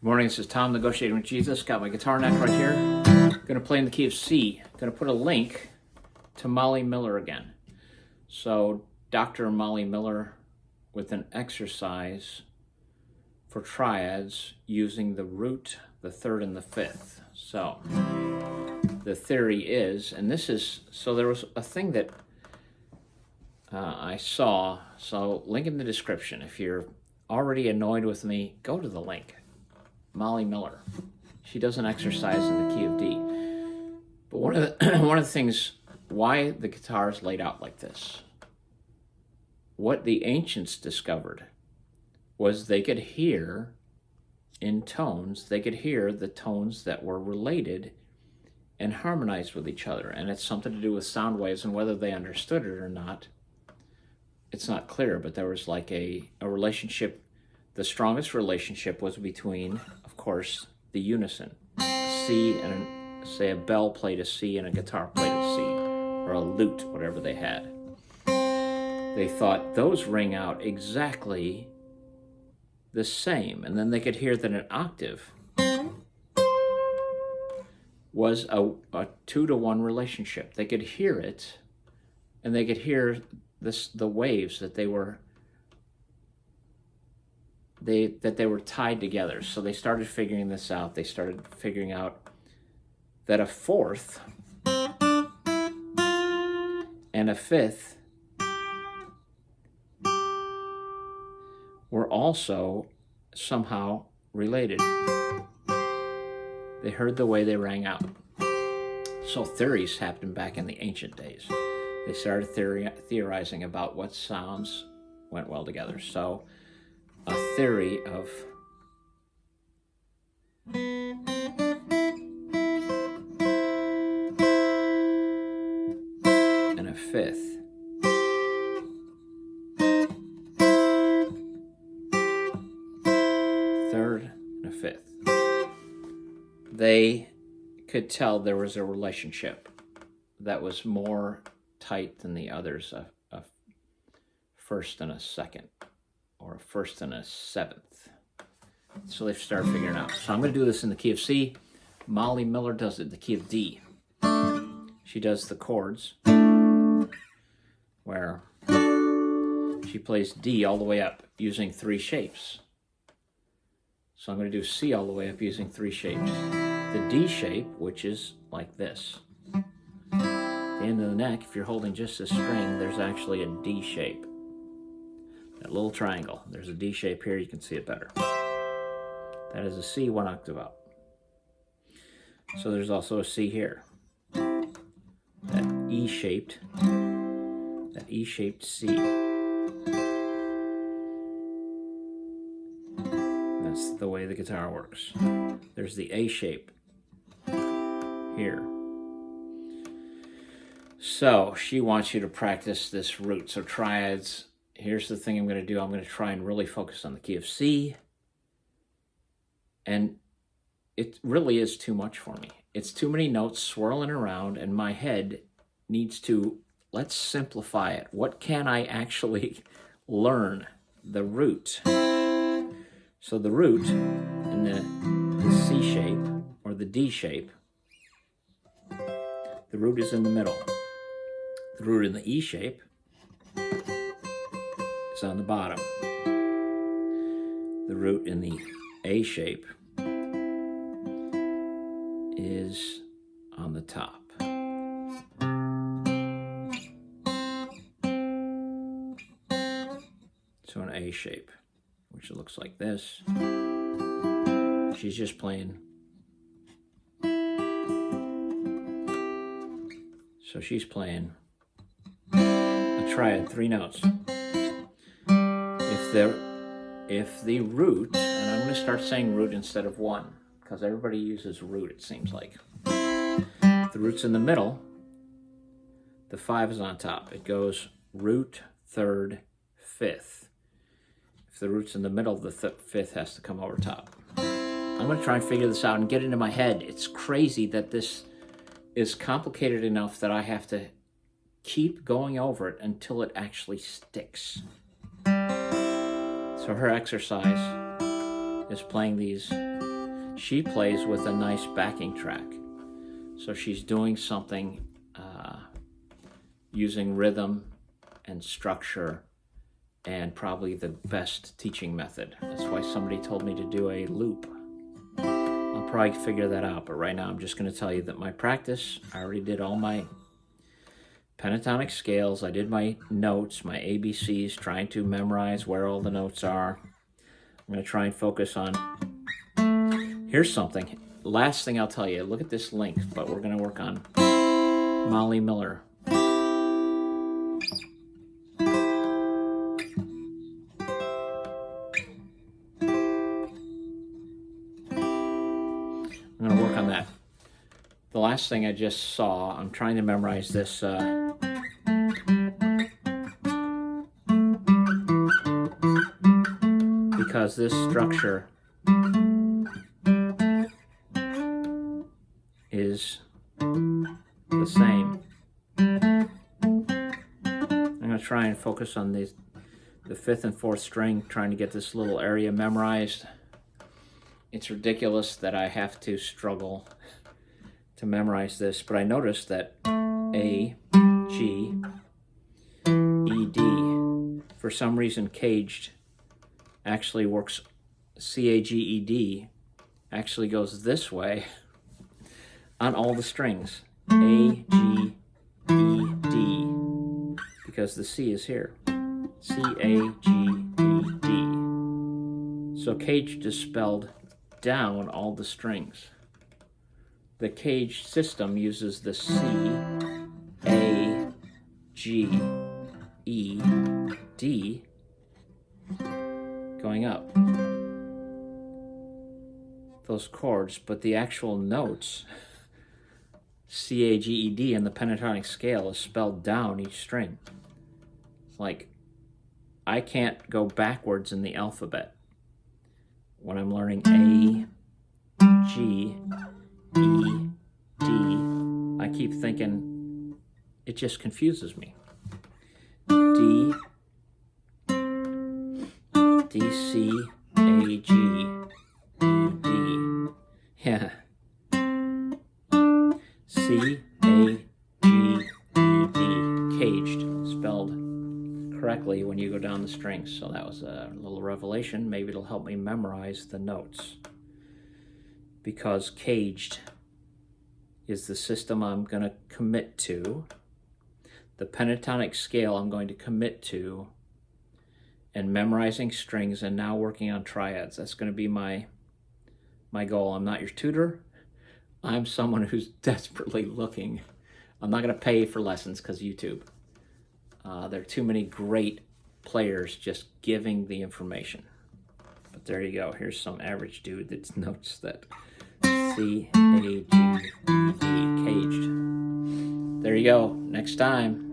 Good morning, this is Tom, Negotiating with Jesus. Got my guitar neck right here. I'm going to play in the key of C. I'm going to put a link to Molly Miller again. So Dr. Molly Miller with an exercise for triads using the root, the third, and the fifth. So the theory is, and this is, so there was a thing that I saw, so link in the description. If you're already annoyed with me, go to the link. Molly Miller. She does an exercise in the key of D. But one of the things, why the guitar is laid out like this, what the ancients discovered was they could hear in tones, they could hear the tones that were related and harmonized with each other. And it's something to do with sound waves, and whether they understood it or not, it's not clear, but there was like a relationship. The strongest relationship was between, of course, the unison. C and, say, a bell played a C and a guitar played a C, or a lute, whatever they had. They thought those ring out exactly the same, and then they could hear that an octave was a 2-to-1 relationship. They could hear it, and they could hear the waves that they were tied together. So they started figuring this out. They started figuring out that a fourth and a fifth were also somehow related. They heard the way they rang out. So theories happened back in the ancient days. They started theorizing about what sounds went well together. So a theory of and a fifth. Third and a fifth. They could tell there was a relationship that was more tight than the others, a first and a second, or a first and a seventh. So they've started figuring it out. So I'm going to do this in the key of C. Molly Miller does it in the key of D. She does the chords where she plays D all the way up using 3 shapes. So I'm going to do C all the way up using 3 shapes. The D shape, which is like this. At the end of the neck, if you're holding just a string, there's actually a D shape. That little triangle. There's a D shape here, you can see it better. That is a C 1 octave up. So there's also a C here. That E-shaped C. That's the way the guitar works. There's the A shape here. So she wants you to practice this root. So triads, here's the thing I'm going to do. I'm going to try and really focus on the key of C. And it really is too much for me. It's too many notes swirling around, and my head needs to, let's simplify it. What can I actually learn? The root. So the root in the C shape, or the D shape, the root is in the middle. The root in the E shape is on the bottom. The root in the A shape is on the top. So an A shape, which looks like this. She's just playing. So she's playing a triad, 3 notes. If the root, and I'm going to start saying root instead of 1, because everybody uses root, it seems like. The root's in the middle, the 5 is on top. It goes root, third, fifth. If the root's in the middle, the fifth has to come over top. I'm going to try and figure this out and get into my head. It's crazy that this is complicated enough that I have to keep going over it until it actually sticks. So her exercise is playing these she plays with a nice backing track. So she's doing something using rhythm and structure, and probably the best teaching method. That's why somebody told me to do a loop. I'll probably figure that out, but right now I'm just going to tell you that my practice, I already did all my pentatonic scales, I did my notes, my ABCs, trying to memorize where all the notes are. I'm going to try and focus on, here's something, last thing I'll tell you, look at this link, but we're going to work on Molly Miller. I'm going to work on that. The last thing I just saw, I'm trying to memorize this because this structure is the same. I'm going to try and focus on the 5th and 4th string, trying to get this little area memorized. It's ridiculous that I have to struggle to memorize this, but I noticed that A, G, E, D, for some reason caged actually works, C, A, G, E, D actually goes this way on all the strings. A, G, E, D, because the C is here. C, A, G, E, D. So caged is spelled down all the strings. The caged system uses the C, A, G, E, D going up. Those chords, but the actual notes, C, A, G, E, D in the pentatonic scale is spelled down each string. It's like I can't go backwards in the alphabet when I'm learning A, G, E, D. I keep thinking it just confuses me. D, D, C, A, G, E, D. Yeah. C, A, G, E, D. Caged, spelled correctly when you go down the strings. So that was a little revelation. Maybe it'll help me memorize the notes, because caged is the system I'm going to commit to. The pentatonic scale I'm going to commit to, and memorizing strings, and now working on triads. That's going to be my goal. I'm not your tutor. I'm someone who's desperately looking. I'm not going to pay for lessons because YouTube. There are too many great players just giving the information. But there you go. Here's some average dude that notes that C, A, G, E, D, caged. There you go. Next time.